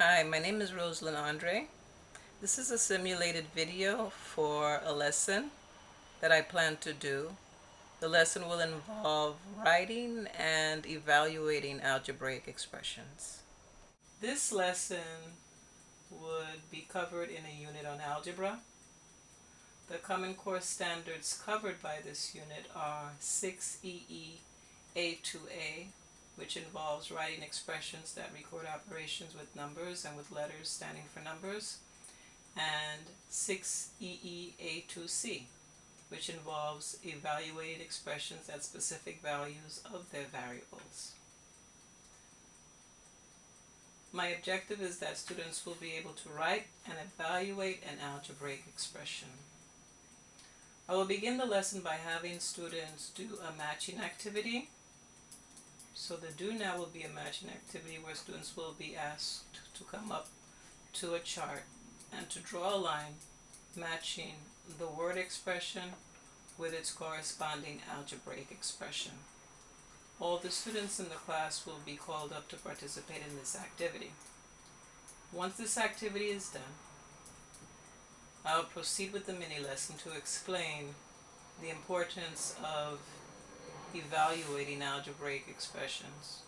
Hi, my name is Rosalind Andre. This is a simulated video for a lesson that I plan to do. The lesson will involve writing and evaluating algebraic expressions. This lesson would be covered in a unit on algebra. The Common Core standards covered by this unit are 6EE A2A, which involves writing expressions that record operations with numbers and with letters standing for numbers, and 6EE A2C, which involves evaluating expressions at specific values of their variables. My objective is that students will be able to write and evaluate an algebraic expression. I will begin the lesson by having students do a matching activity. So the do now will be a matching activity where students will be asked to come up to a chart and to draw a line matching the word expression with its corresponding algebraic expression. All the students in the class will be called up to participate in this activity. Once this activity is done, I will proceed with the mini lesson to explain the importance of evaluating algebraic expressions.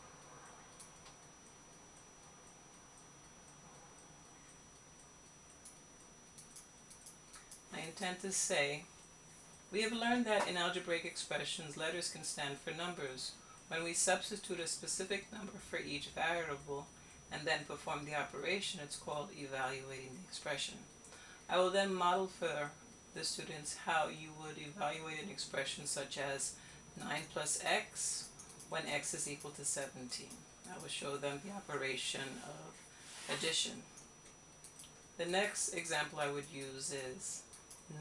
I intend to say, we have learned that in algebraic expressions, letters can stand for numbers. When we substitute a specific number for each variable and then perform the operation, it's called evaluating the expression. I will then model for the students how you would evaluate an expression such as 9 plus x when x is equal to 17. I will show them the operation of addition. The next example I would use is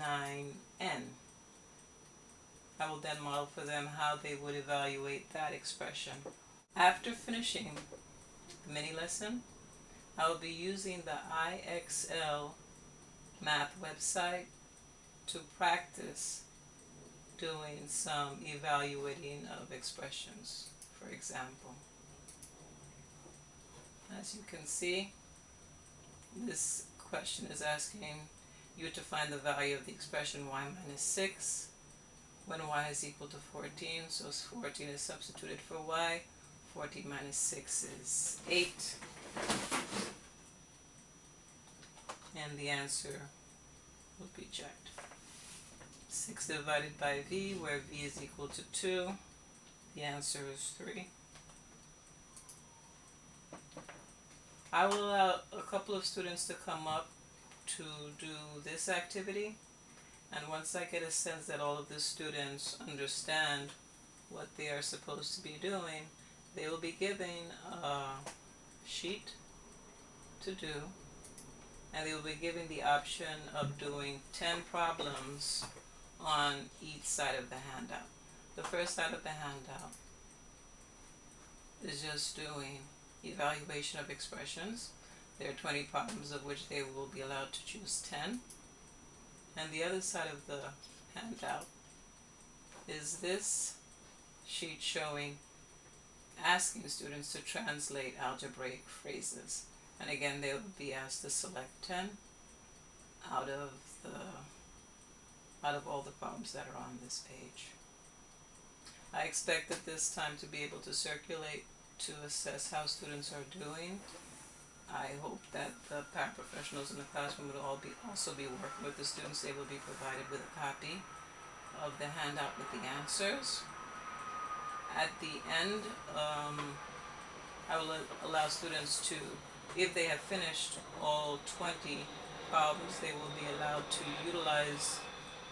9n. I will then model for them how they would evaluate that expression. After finishing the mini lesson, I will be using the IXL math website to practice doing some evaluating of expressions, for example. As you can see, this question is asking you to find the value of the expression y minus 6 when y is equal to 14. So 14 is substituted for y. 14 minus 6 is 8. And the answer will be checked. 6 divided by v, where v is equal to 2. The answer is 3. I will allow a couple of students to come up to do this activity, and once I get a sense that all of the students understand what they are supposed to be doing, they will be given a sheet to do, and they will be given the option of doing 10 problems on each side of the handout. The first side of the handout is just doing evaluation of expressions. There are 20 problems of which they will be allowed to choose 10. And the other side of the handout is this sheet showing, asking students to translate algebraic phrases. And again, they will be asked to select 10 out of all the problems that are on this page. I expect at this time to be able to circulate to assess how students are doing. I hope that the paraprofessionals in the classroom will also be working with the students. They will be provided with a copy of the handout with the answers. At the end, I will allow students to, if they have finished all 20 problems, they will be allowed to utilize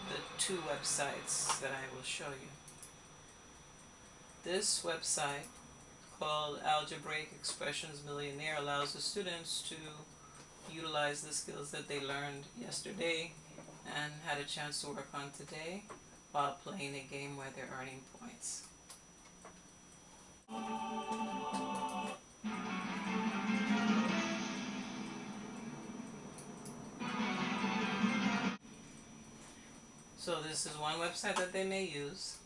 the 2 websites that I will show you. This website, called Algebraic Expressions Millionaire, allows the students to utilize the skills that they learned yesterday and had a chance to work on today while playing a game where they're earning points. So this is one website that they may use.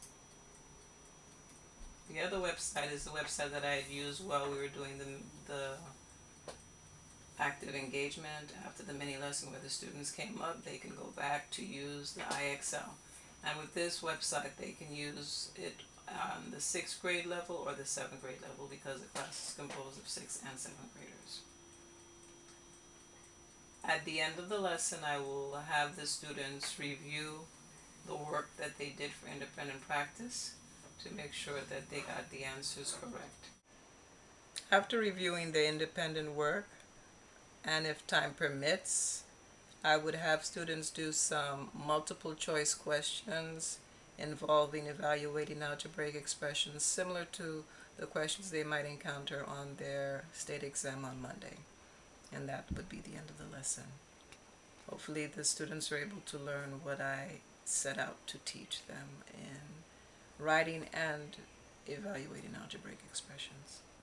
The other website is the website that I had used while we were doing the interactive engagement. After the mini lesson where the students came up, they can go back to use the IXL. And with this website, they can use it on the 6th grade level or the 7th grade level because the class is composed of 6th and 7th graders. At the end of the lesson, I will have the students review the work that they did for independent practice to make sure that they got the answers correct. After reviewing the independent work, and if time permits, I would have students do some multiple choice questions involving evaluating algebraic expressions similar to the questions they might encounter on their state exam on Monday. And that would be the end of the lesson. Hopefully the students are able to learn what I set out to teach them in writing and evaluating algebraic expressions.